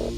If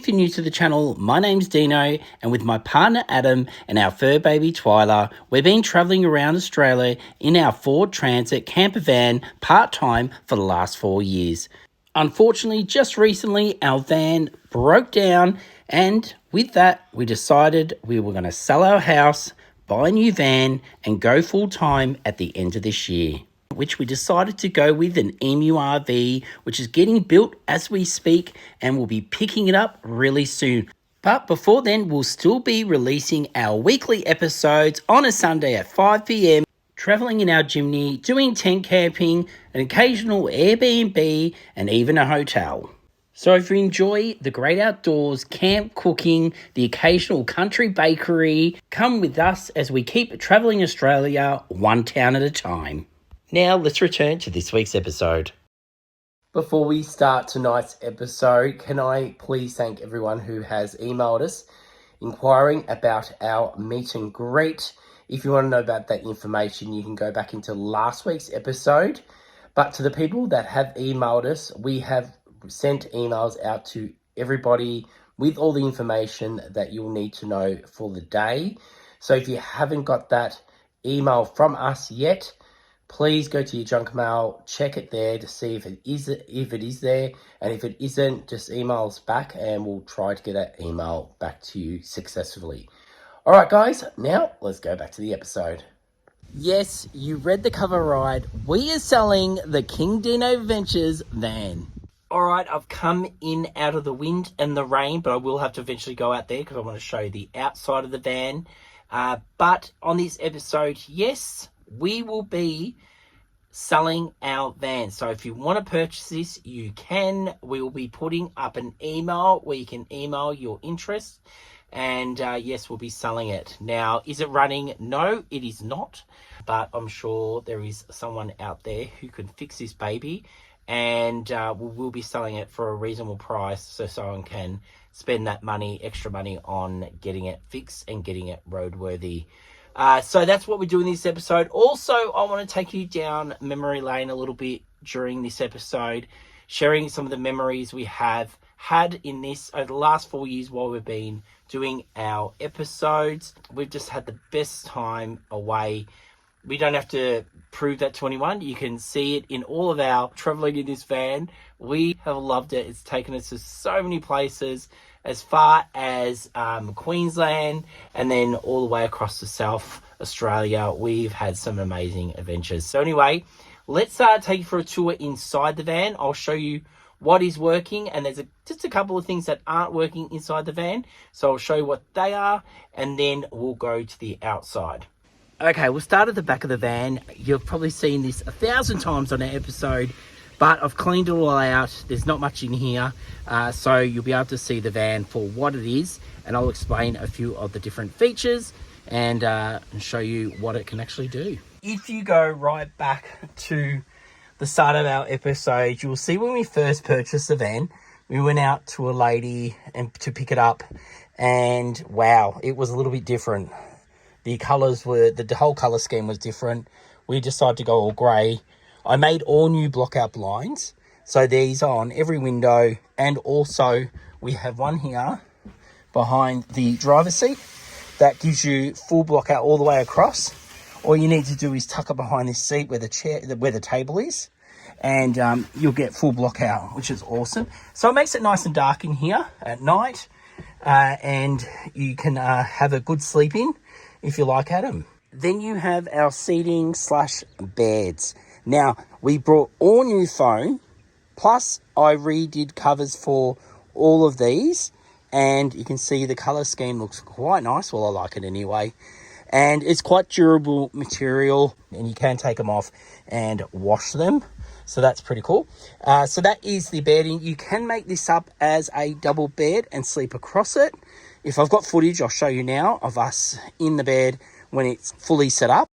you're new to the channel, my name's Dino, and with my partner Adam and our fur baby Twyla, we've been travelling around Australia in our Ford Transit campervan part-time for the last 4 years. Unfortunately, just recently our van broke down, and with that we decided we were going to sell our house, buy a new van and go full-time at the end of this year, which we decided to go with an Emu RV, which is getting built as we speak, and we'll be picking it up really soon. But before then, we'll still be releasing our weekly episodes on a Sunday at 5 p.m, travelling in our Jimny, doing tent camping, an occasional Airbnb, and even a hotel. So if you enjoy the great outdoors, camp cooking, the occasional country bakery, come with us as we keep travelling Australia one town at a time. Now let's return to this week's episode. Before we start tonight's episode, can I please thank everyone who has emailed us inquiring about our meet and greet. If you want to know about that information, you can go back into last week's episode. But to the people that have emailed us, we have sent emails out to everybody with all the information that you'll need to know for the day. So if you haven't got that email from us yet, please go to your junk mail, check it there to see if it is there, and if it isn't, just email us back and we'll try to get that email back to you successfully. All right, guys, now let's go back to the episode. Yes, you read the cover right. We are selling the King Dino Ventures van. All right, I've come in out of the wind and the rain, but I will have to eventually go out there because I want to show you the outside of the van. But on this episode, yes, we will be selling our van. So if you want to purchase this, you can. We will be putting up an email where you can email your interest. And yes, we'll be selling it. Now, is it running? No, it is not. But I'm sure there is someone out there who can fix this baby. And we'll be selling it for a reasonable price so someone can spend that money, extra money, on getting it fixed and getting it roadworthy. So that's what we do in this episode. Also, I want to take you down memory lane a little bit during this episode, sharing some of the memories we have had in this over the last 4 years while we've been doing our episodes. We've just had the best time away. We don't have to prove that to anyone. You can see it in all of our traveling in this van. We have loved it. It's taken us to so many places, as far as Queensland, and then all the way across to South Australia. We've had some amazing adventures. So anyway, let's take you for a tour inside the van. I'll show you what is working, and there's just a couple of things that aren't working inside the van. So I'll show you what they are, and then we'll go to the outside. Okay, we'll start at the back of the van. You've probably seen this 1,000 times on our episode, but I've cleaned it all out. There's not much in here, so you'll be able to see the van for what it is, and I'll explain a few of the different features and show you what it can actually do. If you go right back to the start of our episode, you'll see when we first purchased the van, we went out to a lady and to pick it up, and wow, it was a little bit different. The colours were, the whole colour scheme was different. We decided to go all grey. I made all new block-out blinds. So these are on every window. And also we have one here behind the driver's seat that gives you full block-out all the way across. All you need to do is tuck it behind this seat where the table is. And you'll get full block-out, which is awesome. So it makes it nice and dark in here at night. And you can have a good sleep in, if you like, Adam. Then you have our seating / beds. Now, we brought all new foam, plus I redid covers for all of these, and you can see the colour scheme looks quite nice. Well, I like it anyway. And it's quite durable material, and you can take them off and wash them. So that's pretty cool. So that is the bedding. You can make this up as a double bed and sleep across it. If I've got footage, I'll show you now of us in the bed when it's fully set up.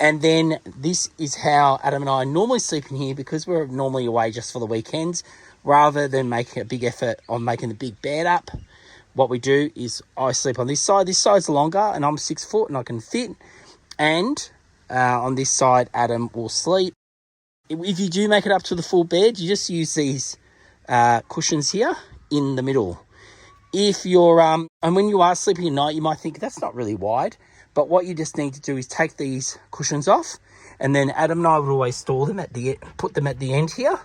And then this is how Adam and I normally sleep in here, because we're normally away just for the weekends. rather than making a big effort on making the big bed up, what we do is I sleep on this side. This side's longer and I'm 6 foot and I can fit. And on this side, Adam will sleep. If you do make it up to the full bed, you just use these cushions here in the middle. If you're, and when you are sleeping at night, you might think that's not really wide. But what you just need to do is take these cushions off. And then Adam and I would always store them put them at the end here,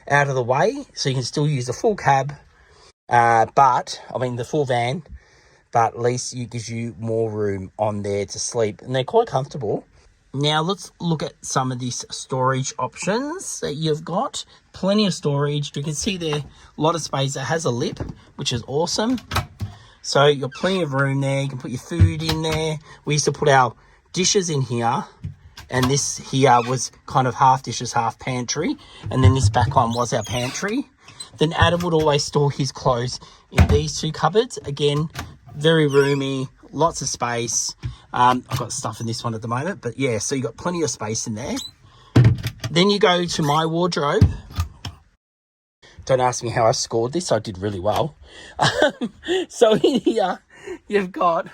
out of the way. So you can still use the full cab, the full van. But at least it gives you more room on there to sleep. And they're quite comfortable. Now let's look at some of these storage options that you've got. Plenty of storage. You can see there a lot of space. It has a lip, which is awesome. So you've got plenty of room there. You can put your food in there. We used to put our dishes in here. And this here was kind of half dishes, half pantry. And then this back one was our pantry. Then Adam would always store his clothes in these two cupboards. Again, very roomy, lots of space. I've got stuff in this one at the moment, but yeah, so you got plenty of space in there. Then you go to my wardrobe. Don't ask me how I scored this. I did really well. So in here, you've got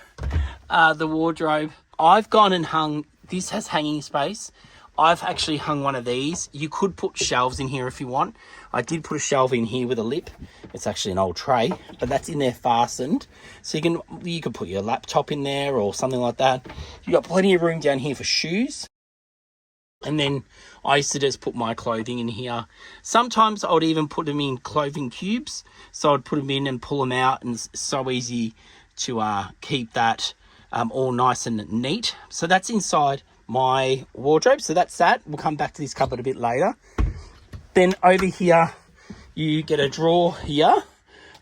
the wardrobe. I've gone and hung, this has hanging space. I've actually hung one of these. You could put shelves in here if you want. I did put a shelf in here with a lip. It's actually an old tray, but that's in there fastened. So you can put your laptop in there or something like that. You got plenty of room down here for shoes. And then I used to just put my clothing in here. Sometimes I would even put them in clothing cubes. So I'd put them in and pull them out, and it's so easy to keep that all nice and neat. So that's inside my wardrobe. So that's that. We'll come back to this cupboard a bit later. Then over here, you get a drawer here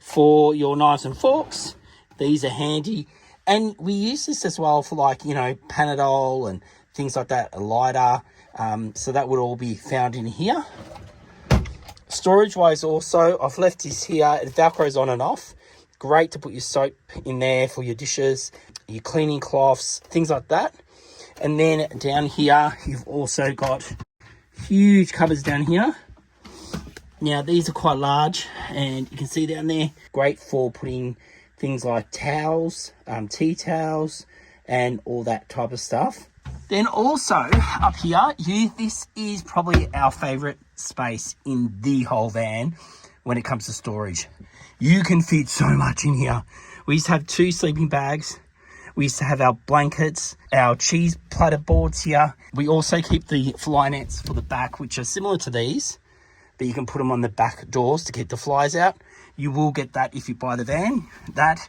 for your knives and forks. These are handy. And we use this as well for, like, you know, Panadol and things like that, a lighter. So that would all be found in here. Storage wise also, I've left this here. It Velcros on and off. Great to put your soap in there for your dishes, your cleaning cloths, things like that. And then down here, you've also got huge cupboards down here. Now, these are quite large, and you can see down there, great for putting things like towels, tea towels, and all that type of stuff. Then also up here, this is probably our favourite space in the whole van when it comes to storage. You can fit so much in here. We used to have 2 sleeping bags. We used to have our blankets, our cheese platter boards here. We also keep the fly nets for the back, which are similar to these, but you can put them on the back doors to keep the flies out. You will get that if you buy the van, that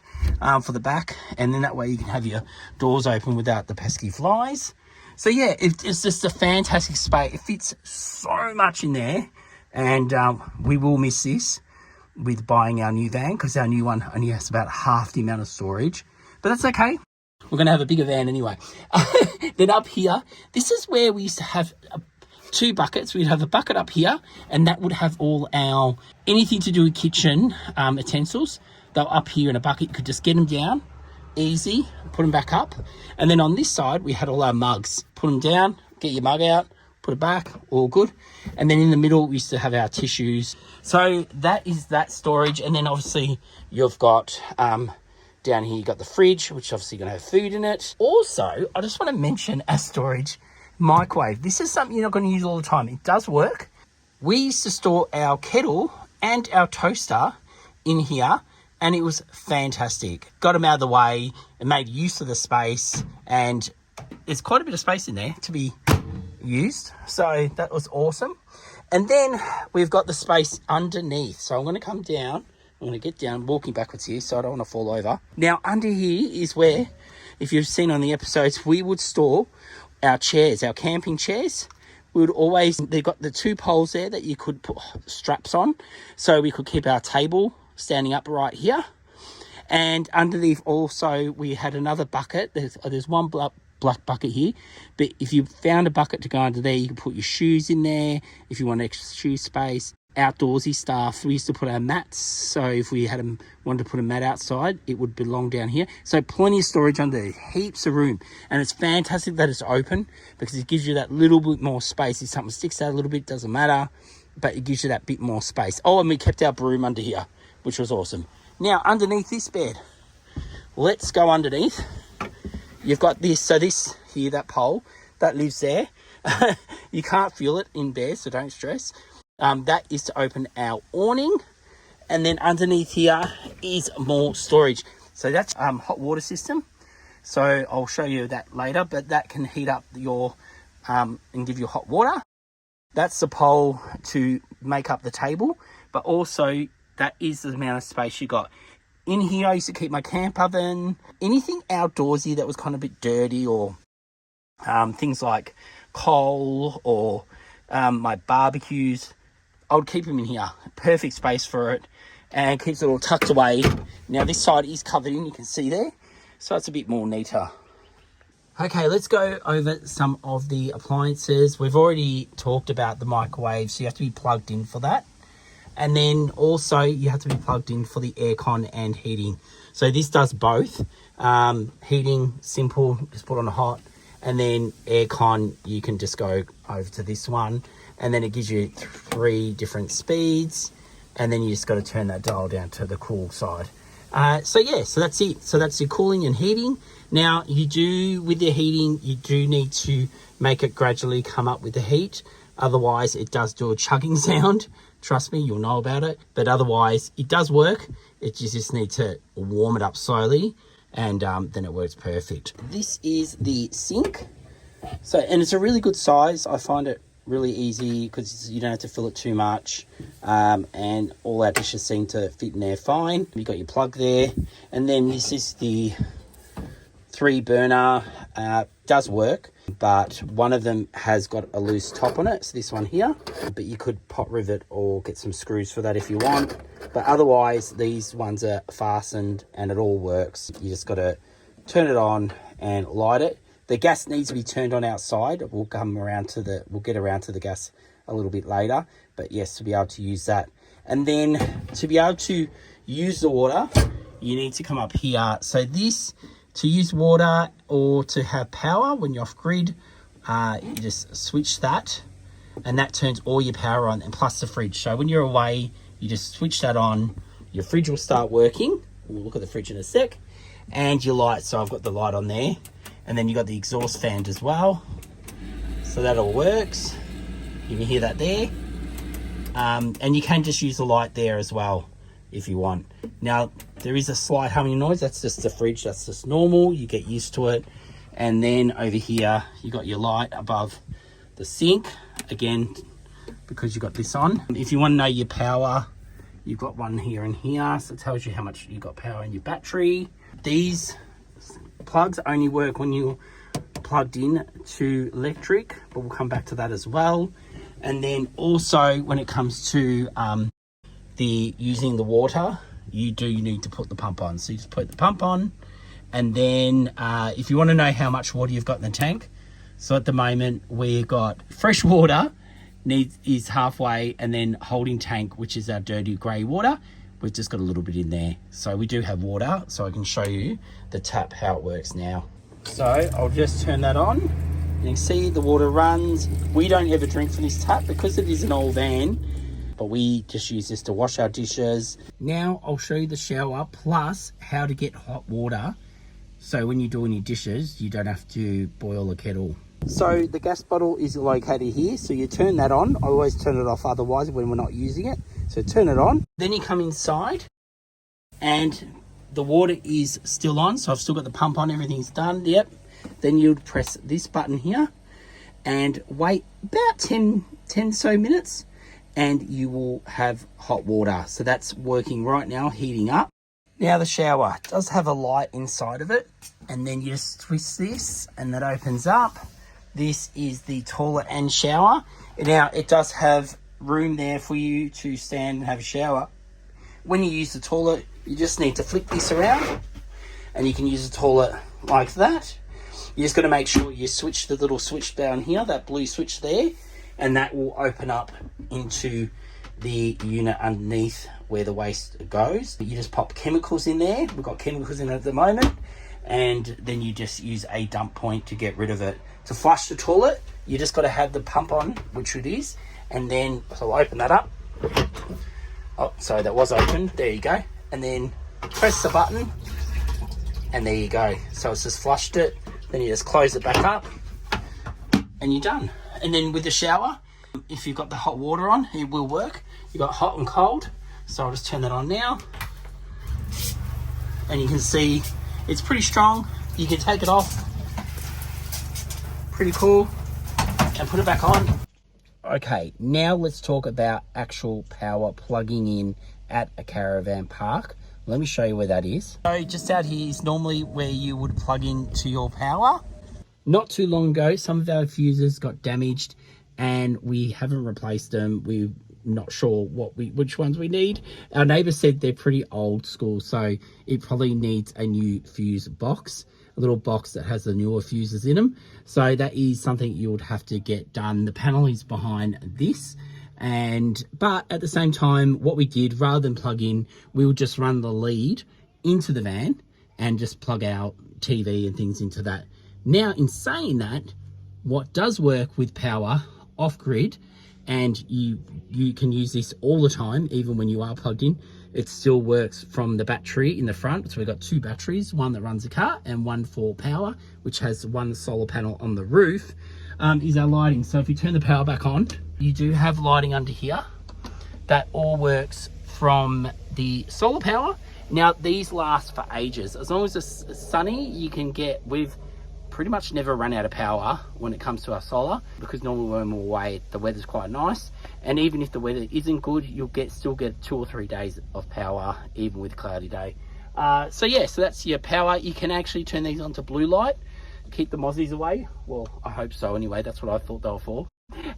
for the back, and then that way you can have your doors open without the pesky flies. So yeah, it's just a fantastic space. It fits so much in there, and we will miss this with buying our new van, because our new one only has about half the amount of storage, but that's okay. We're going to have a bigger van anyway. Then up here, this is where we used to have 2 buckets. We'd have a bucket up here, and that would have all our, anything to do with kitchen utensils. They're up here in a bucket. You could just get them down, easy, put them back up. And then on this side, we had all our mugs. Put them down, get your mug out, put it back, all good. And then in the middle, we used to have our tissues. So that is that storage. And then obviously you've got down here, you got the fridge, which obviously going to have food in it. Also, I just want to mention as storage, microwave. This is something you're not going to use all the time. It does work. We used to store our kettle and our toaster in here, and it was fantastic. Got them out of the way and made use of the space, and there's quite a bit of space in there to be used. So that was awesome. And then we've got the space underneath. So I'm going to come down. I'm going to get down, walking backwards here, so I don't want to fall over. Now, under here is where, if you've seen on the episodes, we would store our chairs, our camping chairs. We would always, they've got the 2 poles there that you could put straps on, so we could keep our table standing up right here. And underneath also, we had another bucket. There's one black bucket here, but if you found a bucket to go under there, you can put your shoes in there if you want extra shoe space. Outdoorsy stuff, we used to put our mats, so if we wanted to put a mat outside, it would belong down here. So plenty of storage under there, heaps of room, and it's fantastic that it's open, because it gives you that little bit more space. If something sticks out a little bit, doesn't matter, but it gives you that bit more space. Oh, and we kept our broom under here, which was awesome. Now, underneath this bed, let's go underneath. You've got this, so this here, that pole, that lives there. You can't feel it in bed, so don't stress. That is to open our awning. And then underneath here is more storage. So that's hot water system. So I'll show you that later, but that can heat up your, and give you hot water. That's the pole to make up the table, but also that is the amount of space you got. In here, I used to keep my camp oven, anything outdoorsy that was kind of a bit dirty, or things like coal or my barbecues. I would keep them in here. Perfect space for it, and keeps it all tucked away. Now this side is covered in, you can see there, so it's a bit more neater. Okay, let's go over some of the appliances. We've already talked about the microwave, so you have to be plugged in for that. And then also you have to be plugged in for the aircon and heating. So this does both. Heating, simple, just put on a hot. And then aircon, you can just go over to this one. And then it gives you 3 different speeds. And then you just got to turn that dial down to the cool side. So that's it. So that's your cooling and heating. Now, with your heating, you do need to make it gradually come up with the heat. Otherwise, it does do a chugging sound. Trust me, you'll know about it. But otherwise, it does work. You just need to warm it up slowly, and then it works perfect. This is the sink. And it's a really good size. I find it really easy because you don't have to fill it too much. And all our dishes seem to fit in there fine. You've got your plug there. And then this is the 3 burner. Does work, but one of them has got a loose top on it, so this one here, but you could pot rivet or get some screws for that if you want. But otherwise, these ones are fastened and it all works. You just got to turn it on and light it. The gas needs to be turned on outside. We'll get around to the gas a little bit later, but yes, to be able to use that. And then to be able to use the water, you need to come up here. So this, to use water or to have power when you're off grid, you just switch that, and that turns all your power on, and plus the fridge. So when you're away, you just switch that on, your fridge will start working. We'll look at the fridge in a sec. And your light, so I've got the light on there. And then you got the exhaust fan as well. So that all works. You can hear that there. And you can just use the light there as well if you want. Now, there is a slight humming noise. That's just the fridge. That's just normal. You get used to it. And then over here, you got your light above the sink. Again, because you got this on. If you want to know your power, you've got one here and here. So it tells you how much you got power in your battery. These plugs only work when you're plugged in to electric, but we'll come back to that as well. And then also when it comes to using the water, you do need to put the pump on. So you just put the pump on, and then if you want to know how much water you've got in the tank, so at the moment we've got fresh water is halfway, and then holding tank, which is our dirty grey water, we've just got a little bit in there. So we do have water, so I can show you the tap, how it works now. So I'll just turn that on. You can see the water runs. We don't ever drink from this tap because it is an old van, but we just use this to wash our dishes. Now I'll show you the shower plus how to get hot water. So when you're doing your dishes, you don't have to boil a kettle. So the gas bottle is located here. So you turn that on. I always turn it off otherwise when we're not using it. So turn it on. Then you come inside and the water is still on. So I've still got the pump on, everything's done. Yep. Then you'd press this button here and wait about 10 so minutes, and you will have hot water. So that's working right now, heating up. Now the shower does have a light inside of it, and then you just twist this and that opens up. This is the toilet and shower. Now it does have room there for you to stand and have a shower. When you use the toilet, you just need to flick this around and you can use the toilet like that. You just got to make sure you switch the little switch down here, that blue switch there, and that will open up into the unit underneath where the waste goes. You just pop chemicals in there. We've got chemicals in it at the moment, and then you just use a dump point to get rid of it. To flush the toilet, you just got to have the pump on, which it is, And then, so I'll open that up. Oh, sorry, that was open. There you go. And then press the button, and there you go. So it's just flushed it. Then you just close it back up, and you're done. And then with the shower, if you've got the hot water on, it will work. You've got hot and cold. So I'll just turn that on now. And you can see it's pretty strong. You can take it off. Pretty cool. And put it back on. Okay, now let's talk about actual power plugging in at a caravan park. Let me show you where that is. So just out here is normally where you would plug in to your power. Not too long ago, some of our fuses got damaged and we haven't replaced them. We're not sure which ones we need. Our neighbor said they're pretty old school, so it probably needs a new fuse box, a little box that has the newer fuses in them. So that is something you would have to get done. The panel is behind this. But at the same time, what we did, rather than plug in, we would just run the lead into the van and just plug our TV and things into that. Now, in saying that, what does work with power off grid, and you can use this all the time, even when you are plugged in, it still works from the battery in the front. So we've got two batteries, one that runs the car and one for power, which has one solar panel on the roof, is our lighting. So if you turn the power back on, you do have lighting under here. That all works from the solar power. Now, these last for ages. As long as it's sunny, you can get, we've pretty much never run out of power when it comes to our solar, because normally when we're away, the weather's quite nice. And even if the weather isn't good, you'll still get 2 or 3 days of power, even with a cloudy day. So yeah, so that's your power. You can actually turn these on to blue light, keep the mozzies away. Well, I hope so anyway. That's what I thought they were for.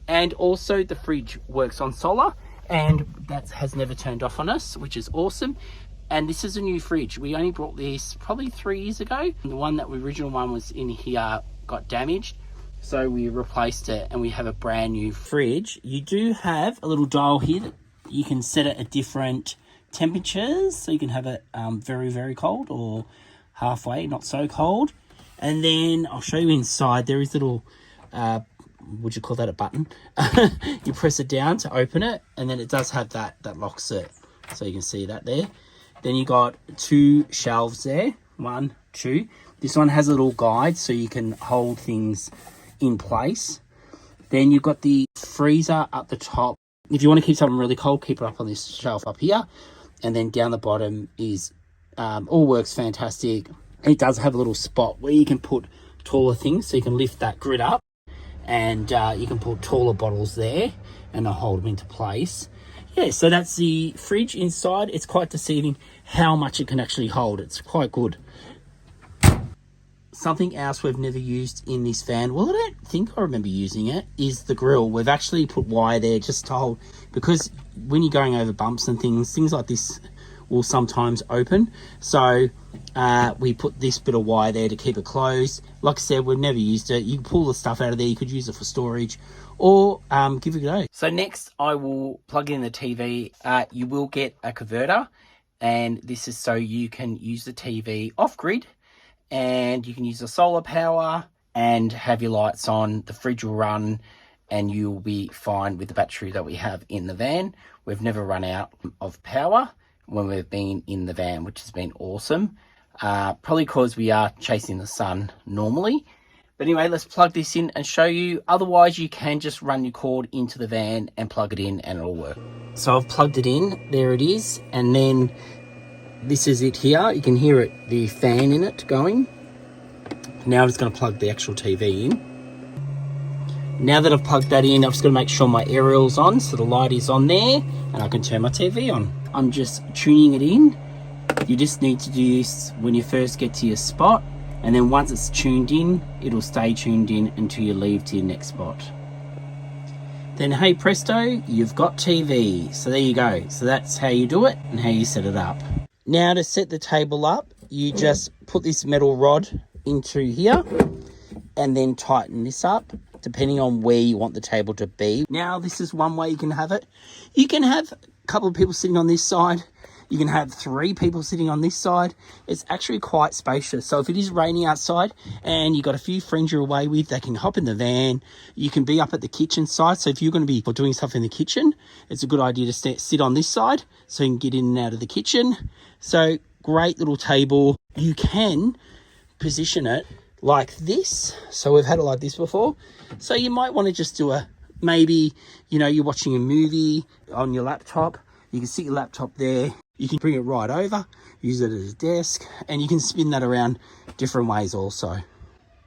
And also the fridge works on solar, and that has never turned off on us, which is awesome. And this is a new fridge. We only brought this probably 3 years ago. The one that the original one was in here got damaged, so we replaced it, and we have a brand new fridge. You do have a little dial here that you can set it at different temperatures, so you can have it very, very cold or halfway, not so cold. And then I'll show you inside. There is a little would you call that a button? You press it down to open it, and then it does have that locks it, so you can see that there. Then you got 2 shelves there, 1, 2. This one has a little guide so you can hold things in place. Then you've got the freezer up the top. If you want to keep something really cold, keep it up on this shelf up here. And then down the bottom is all works fantastic. It does have a little spot where you can put taller things, so you can lift that grid up, and you can put taller bottles there and they'll hold them into place. Yeah, so that's the fridge inside. It's quite deceiving how much it can actually hold. It's quite good. Something else we've never used in this van, well, I don't think I remember using it, is the grill. We've actually put wire there just to hold, because when you're going over bumps and things like this will sometimes open. So we put this bit of wire there to keep it closed. Like I said, we've never used it. You can pull the stuff out of there. You could use it for storage, or give it a go. So next I will plug in the TV. You will get a converter, and this is so you can use the TV off grid, and you can use the solar power and have your lights on. The fridge will run, and you'll be fine with the battery that we have in the van. We've never run out of power when we've been in the van, which has been awesome. Probably because we are chasing the sun normally. But anyway, let's plug this in and show you. Otherwise, you can just run your cord into the van and plug it in and it'll work. So I've plugged it in. There it is. And then this is it here. You can hear it, the fan in it going. Now I'm just going to plug the actual TV in. Now that I've plugged that in, I'm just going to make sure my aerial's on, so the light is on there, and I can turn my TV on. I'm just tuning it in. You just need to do this when you first get to your spot, and then once it's tuned in, it'll stay tuned in until you leave to your next spot. Then hey presto, you've got TV. So there you go. So that's how you do it and how you set it up. Now to set the table up, you just put this metal rod into here and then tighten this up depending on where you want the table to be. Now this is one way you can have it. You can have a couple of people sitting on this side. You can have 3 people sitting on this side. It's actually quite spacious. So if it is raining outside and you've got a few friends you're away with, they can hop in the van. You can be up at the kitchen side. So if you're going to be doing stuff in the kitchen, it's a good idea to sit on this side so you can get in and out of the kitchen. So great little table. You can position it like this. So we've had it like this before. So you might want to just do maybe, you're watching a movie on your laptop. You can sit your laptop there. You can bring it right over, use it as a desk, and you can spin that around different ways also.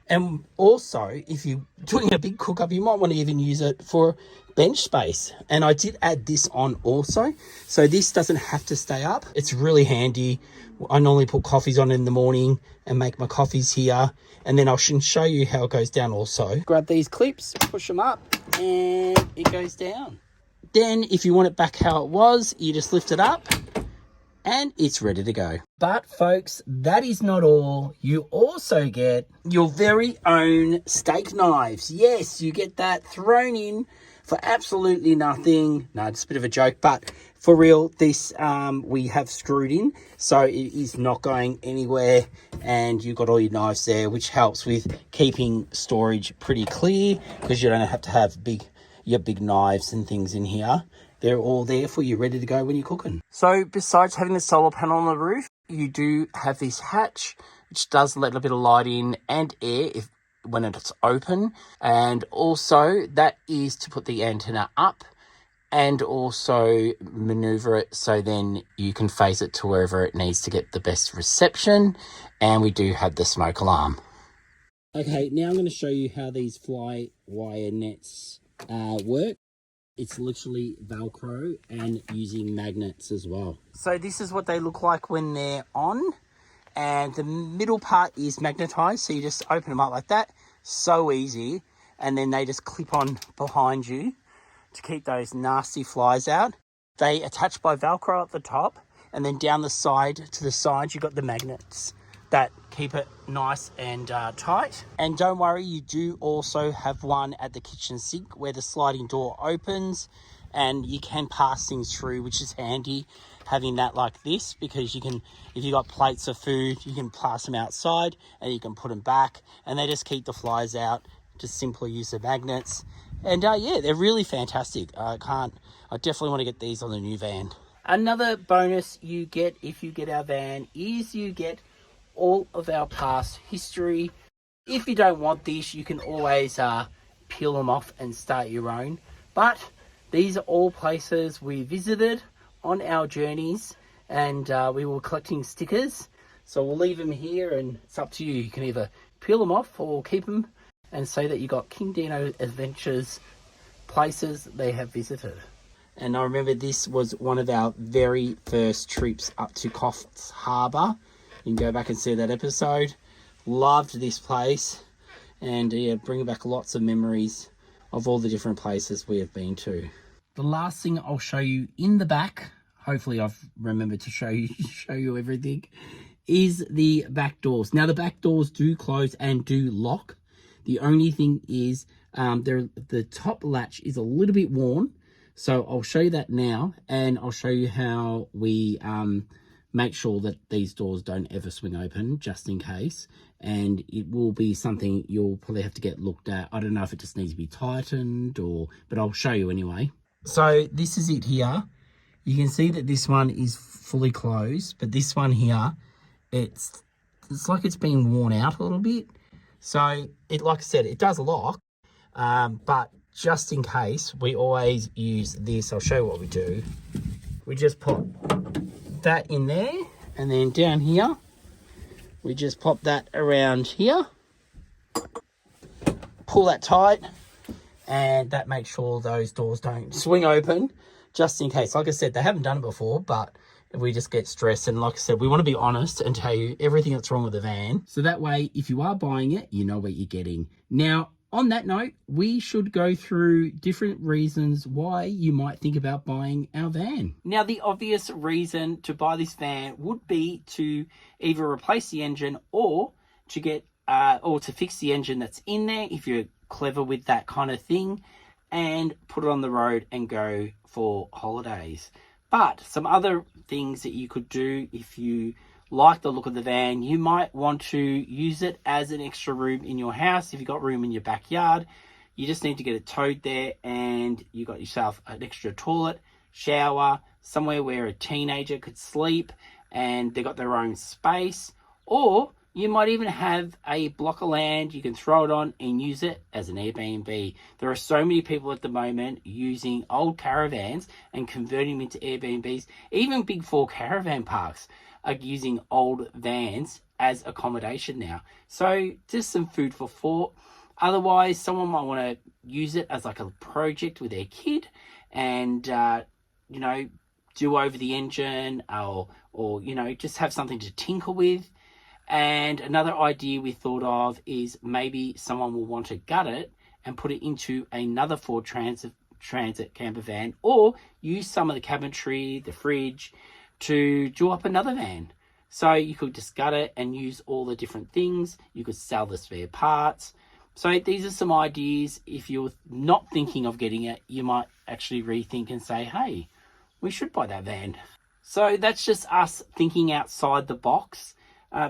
And also, if you're doing a big cook-up, you might want to even use it for bench space. And I did add this on also. So this doesn't have to stay up. It's really handy. I normally put coffees on in the morning and make my coffees here. And then I can show you how it goes down also. Grab these clips, push them up, and it goes down. Then if you want it back how it was, you just lift it up and it's ready to go. But folks, that is not all. You also get your very own steak knives. Yes, you get that thrown in for absolutely nothing. No, it's a bit of a joke, but for real, this we have screwed in, so it is not going anywhere, and you've got all your knives there, which helps with keeping storage pretty clear because you don't have to have your big knives and things in here. They're all there for you, ready to go when you're cooking. So besides having the solar panel on the roof, you do have this hatch, which does let a bit of light in and air when it's open. And also that is to put the antenna up and also maneuver it so then you can face it to wherever it needs to get the best reception. And we do have the smoke alarm. Okay, now I'm going to show you how these fly wire nets work. It's literally Velcro and using magnets as well. So this is what they look like when they're on. And the middle part is magnetized. So you just open them up like that. So easy. And then they just clip on behind you to keep those nasty flies out. They attach by Velcro at the top. And then down the side, to the side, you've got the magnets that keep it nice and tight. And don't worry, you do also have one at the kitchen sink where the sliding door opens and you can pass things through, which is handy having that like this, because you can, if you got plates of food, you can pass them outside and you can put them back and they just keep the flies out. Just simply use the magnets. And yeah, they're really fantastic. I definitely want to get these on the new van. Another bonus you get if you get our van is you get all of our past history. If you don't want this, you can always peel them off and start your own. But these are all places we visited on our journeys, and we were collecting stickers. So we'll leave them here, and it's up to you. You can either peel them off or keep them and say that you got King Dino Adventures places they have visited. And I remember this was one of our very first trips up to Coffs Harbour. You can go back and see that episode. Loved this place, and yeah, bring back lots of memories of all the different places we have been to. The last thing I'll show you in the back, hopefully I've remembered to show you everything, is the back doors. Now the back doors do close and do lock. The only thing is the top latch is a little bit worn, so I'll show you that now, and I'll show you how we make sure that these doors don't ever swing open, just in case. And it will be something you'll probably have to get looked at. I don't know if it just needs to be tightened but I'll show you anyway. So this is it here. You can see that this one is fully closed, but this one here, it's like it's been worn out a little bit. So it, like I said, it does lock, but just in case, we always use this. I'll show you what we do. We just pop that in there, and then down here we just pop that around here, pull that tight, and that makes sure those doors don't swing open, just in case. Like I said, they haven't done it before, but we just get stressed. And like I said, we want to be honest and tell you everything that's wrong with the van, so that way if you are buying it, you know what you're getting. Now on that note, we should go through different reasons why you might think about buying our van. Now, the obvious reason to buy this van would be to either replace the engine or to get or to fix the engine that's in there if you're clever with that kind of thing, and put it on the road and go for holidays. But some other things that you could do if you like the look of the van, you might want to use it as an extra room in your house. If you've got room in your backyard, you just need to get it towed there, and you got yourself an extra toilet, shower, somewhere where a teenager could sleep and they got their own space. Or you might even have a block of land you can throw it on and use it as an Airbnb. There are so many people at the moment using old caravans and converting them into Airbnbs. Even big four caravan parks are using old vans as accommodation now. So just some food for thought. Otherwise, someone might want to use it as like a project with their kid and, you know, do over the engine or, you know, just have something to tinker with. And another idea we thought of is maybe someone will want to gut it and put it into another Ford Transit camper van, or use some of the cabinetry, the fridge, to do up another van. So you could just gut it and use all the different things. You could sell the spare parts. So these are some ideas. If you're not thinking of getting it, you might actually rethink and say, hey, we should buy that van. So that's just us thinking outside the box,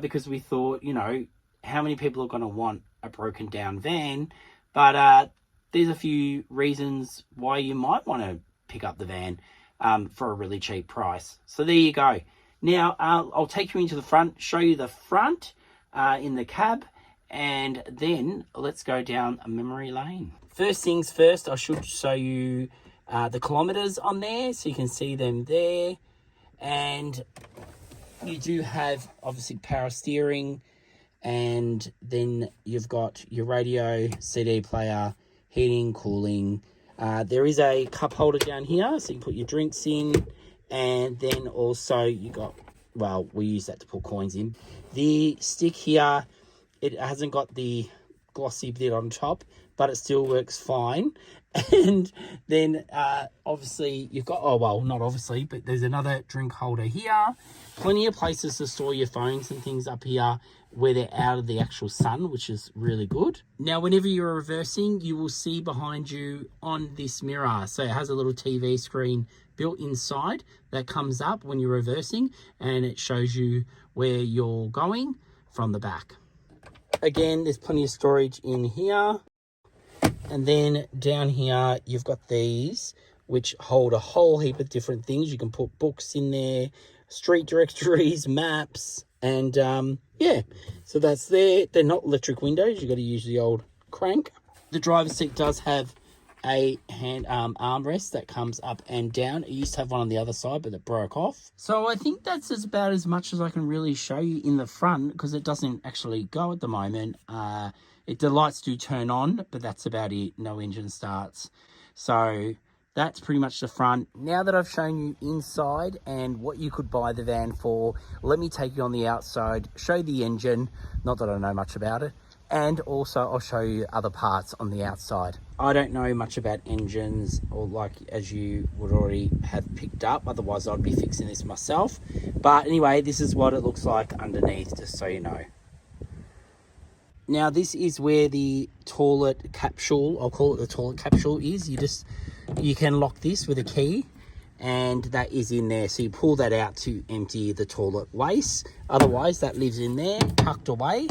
because we thought, you know, how many people are going to want a broken down van? But there's a few reasons why you might want to pick up the van for a really cheap price. So there you go. Now I'll take you into the front, show you the front in the cab, and then let's go down a memory lane. First things first, I should show you the kilometers on there so you can see them there. And you do have obviously power steering, and then you've got your radio, CD player, heating, cooling. There is a cup holder down here so you can put your drinks in, and then also you got, well, we use that to put coins in. The stick here, it hasn't got the glossy bit on top, but it still works fine. And then obviously you've got, oh well, not obviously, but there's another drink holder here. Plenty of places to store your phones and things up here where they're out of the actual sun, which is really good. Now whenever you're reversing, you will see behind you on this mirror, so it has a little TV screen built inside that comes up when you're reversing, and it shows you where you're going from the back. Again, there's plenty of storage in here. And then down here, you've got these, which hold a whole heap of different things. You can put books in there, street directories, maps, and yeah, so that's there. They're not electric windows. You've got to use the old crank. The driver's seat does have a hand armrest that comes up and down. It used to have one on the other side, but it broke off. So I think that's about as much as I can really show you in the front, because it doesn't actually go at the moment. The lights do turn on, but that's about it. No engine starts. So that's pretty much the front. Now that I've shown you inside and what you could buy the van for, let me take you on the outside, show the engine, not that I know much about it, and also I'll show you other parts on the outside. I don't know much about engines, or like as you would already have picked up, otherwise I'd be fixing this myself. But anyway, this is what it looks like underneath, just so you know. Now this is where the toilet capsule, I'll call it the toilet capsule, is. You can lock this with a key, and that is in there. So you pull that out to empty the toilet waste. Otherwise that lives in there, tucked away.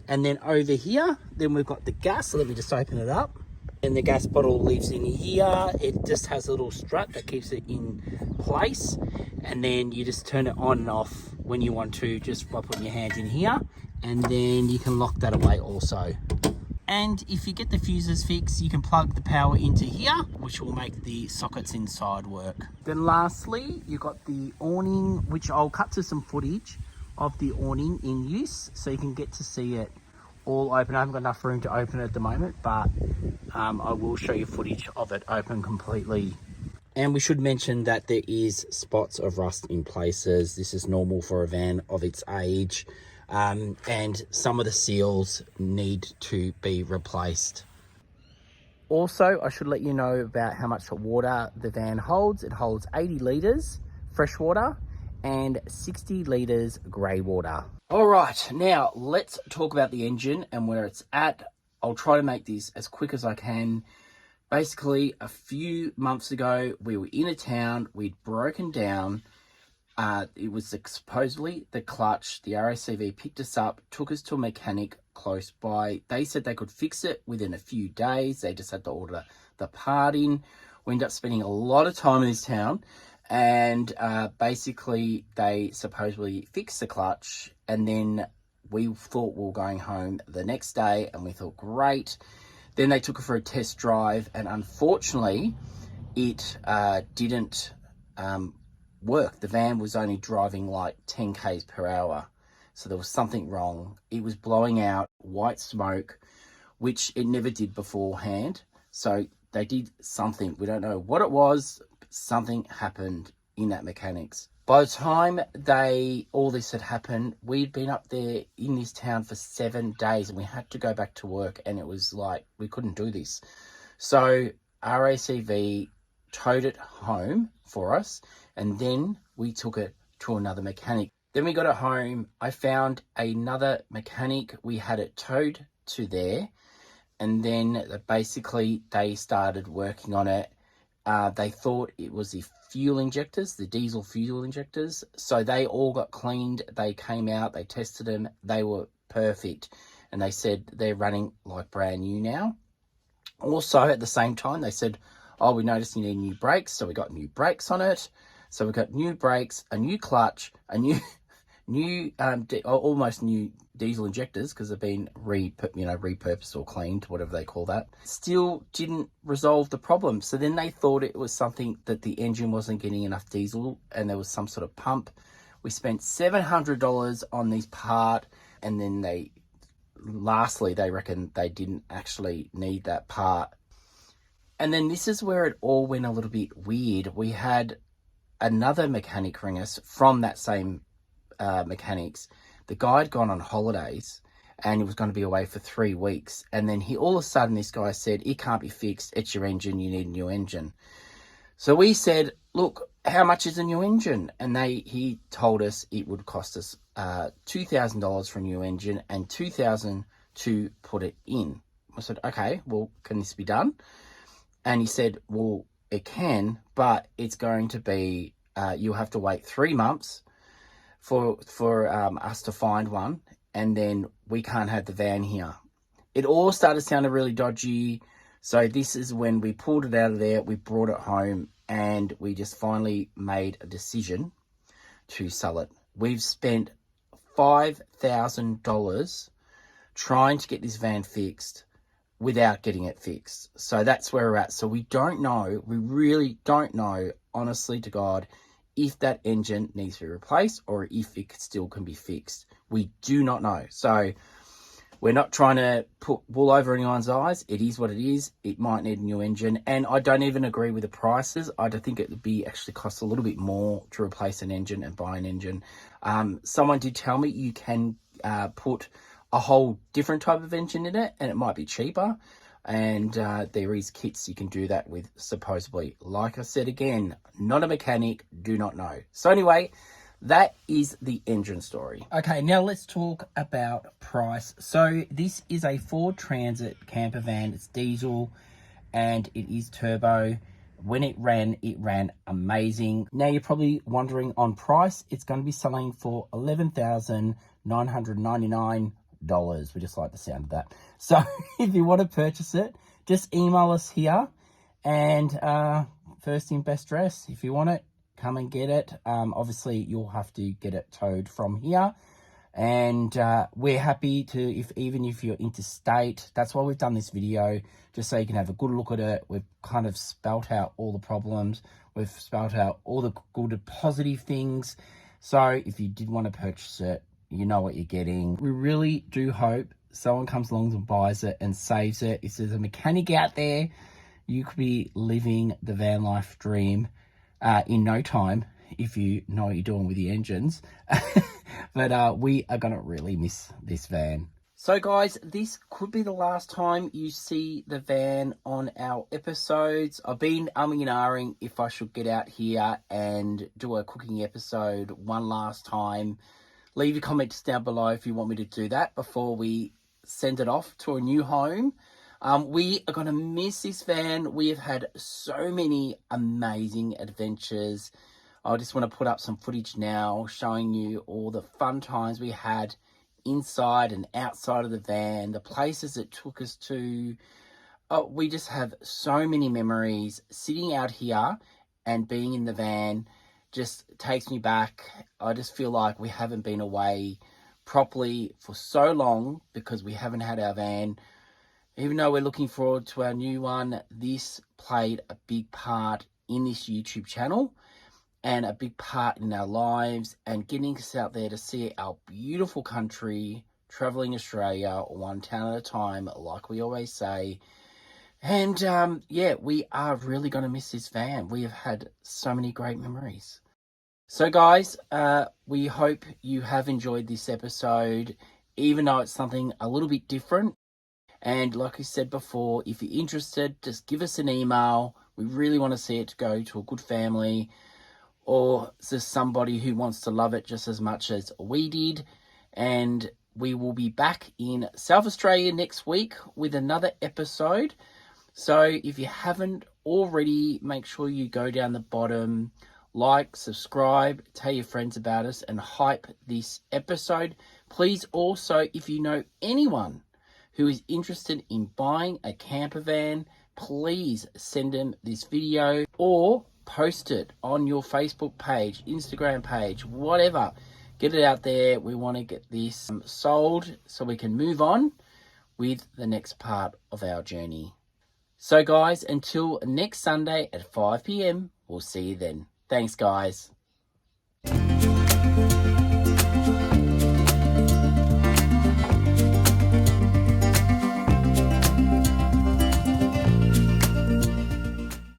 And then over here, then we've got the gas. So let me just open it up. And the gas bottle lives in here. It just has a little strut that keeps it in place. And then you just turn it on and off when you want to, just by putting your hands in here. And then you can lock that away also. And if you get the fuses fixed, you can plug the power into here, which will make the sockets inside work. Then lastly, you've got the awning, which I'll cut to some footage of the awning in use, so you can get to see it all open. I haven't got enough room to open it at the moment, but I will show you footage of it open completely. And we should mention that there is spots of rust in places. This is normal for a van of its age. And some of the seals need to be replaced. Also, I should let you know about how much water the van holds. It holds 80 litres fresh water and 60 litres grey water. All right, now let's talk about the engine and where it's at. I'll try to make this as quick as I can Basically, a few months ago, we were in a town, we'd broken down. It was supposedly the clutch. The RACV picked us up, took us to a mechanic close by. They said they could fix it within a few days. They just had to order the part in. We ended up spending a lot of time in this town, and basically they supposedly fixed the clutch, and then we thought we were going home the next day, and we thought, great. Then they took it for a test drive, and unfortunately it didn't work. The van was only driving like 10 k's per hour, so there was something wrong. It was blowing out white smoke, which it never did beforehand. So they did something, we don't know what it was, but something happened in that mechanics. By the time all this had happened, we'd been up there in this town for 7 days, and we had to go back to work, and it was like we couldn't do this. So RACV towed it home for us, and then we took it to another mechanic. Then we got it home. I found another mechanic. We had it towed to there, and then basically they started working on it. They thought it was the fuel injectors, the diesel fuel injectors. So they all got cleaned. They came out, they tested them. They were perfect. And they said they're running like brand new now. Also, at the same time, they said, oh, we noticed you need new brakes. So we got new brakes on it. So we got new brakes, a new clutch, a new almost new diesel injectors, because they've been repurposed or cleaned, whatever they call that. Still didn't resolve the problem. So then they thought it was something that the engine wasn't getting enough diesel, and there was some sort of pump. We spent $700 on this part, and then lastly they reckon they didn't actually need that part. And then this is where it all went a little bit weird. We had another mechanic ring us from that same mechanics. The guy had gone on holidays, and he was going to be away for 3 weeks, and then all of a sudden this guy said, it can't be fixed, it's your engine, you need a new engine. So we said, look, how much is a new engine? And he told us it would cost us $2,000 for a new engine and $2,000 to put it in. I said, okay, well, can this be done? And he said, well, it can, but it's going to be you'll have to wait 3 months for us to find one, and then we can't have the van here. It all started sounding really dodgy. So this is when we pulled it out of there, we brought it home, and we just finally made a decision to sell it. We've spent $5,000 trying to get this van fixed without getting it fixed. So that's where we're at. So we don't know, we really don't know, honestly to God, if that engine needs to be replaced or if it still can be fixed. We do not know. So we're not trying to put wool over anyone's eyes. It is what it is. It might need a new engine. And I don't even agree with the prices. I don't think it would be actually cost a little bit more to replace an engine and buy an engine. Someone did tell me you can put a whole different type of engine in it, and it might be cheaper. And there is kits you can do that with, supposedly. Like I said again, not a mechanic, do not know. So anyway, that is the engine story. Okay, now let's talk about price. So this is a Ford Transit camper van. It's diesel and it is turbo. When it ran amazing. Now you're probably wondering on price. It's going to be selling for $11,999. We just like the sound of that. So if you want to purchase it, just email us here, and first in best dress. If you want it, come and get it. Obviously you'll have to get it towed from here, and we're happy to, even if you're interstate. That's why we've done this video, just so you can have a good look at it. We've kind of spelt out all the problems, we've spelt out all the good and positive things. So if you did want to purchase it, you know what you're getting. We really do hope someone comes along and buys it and saves it. If there's a mechanic out there, you could be living the van life dream in no time, if you know what you're doing with the engines. But we are going to really miss this van. So guys, this could be the last time you see the van on our episodes. I've been umming and ahhing if I should get out here and do a cooking episode one last time. Leave your comments down below if you want me to do that before we send it off to a new home. We are going to miss this van. We have had so many amazing adventures. I just want to put up some footage now showing you all the fun times we had inside and outside of the van, the places it took us to. Oh, we just have so many memories. Sitting out here and being in the van just takes me back. I just feel like we haven't been away properly for so long because we haven't had our van. Even though we're looking forward to our new one, this played a big part in this YouTube channel and a big part in our lives and getting us out there to see our beautiful country, traveling Australia one town at a time, like we always say. And yeah, we are really going to miss this van. We have had so many great memories. So guys, we hope you have enjoyed this episode, even though it's something a little bit different. And like I said before, if you're interested, just give us an email. We really want to see it go to a good family or just somebody who wants to love it just as much as we did. And we will be back in South Australia next week with another episode. So if you haven't already, make sure you go down the bottom, like, subscribe, tell your friends about us and hype this episode. Please also, if you know anyone who is interested in buying a camper van, please send them this video or post it on your Facebook page, Instagram page, whatever. Get it out there. We want to get this sold so we can move on with the next part of our journey. So guys, until next Sunday at 5 p.m, we'll see you then. Thanks guys.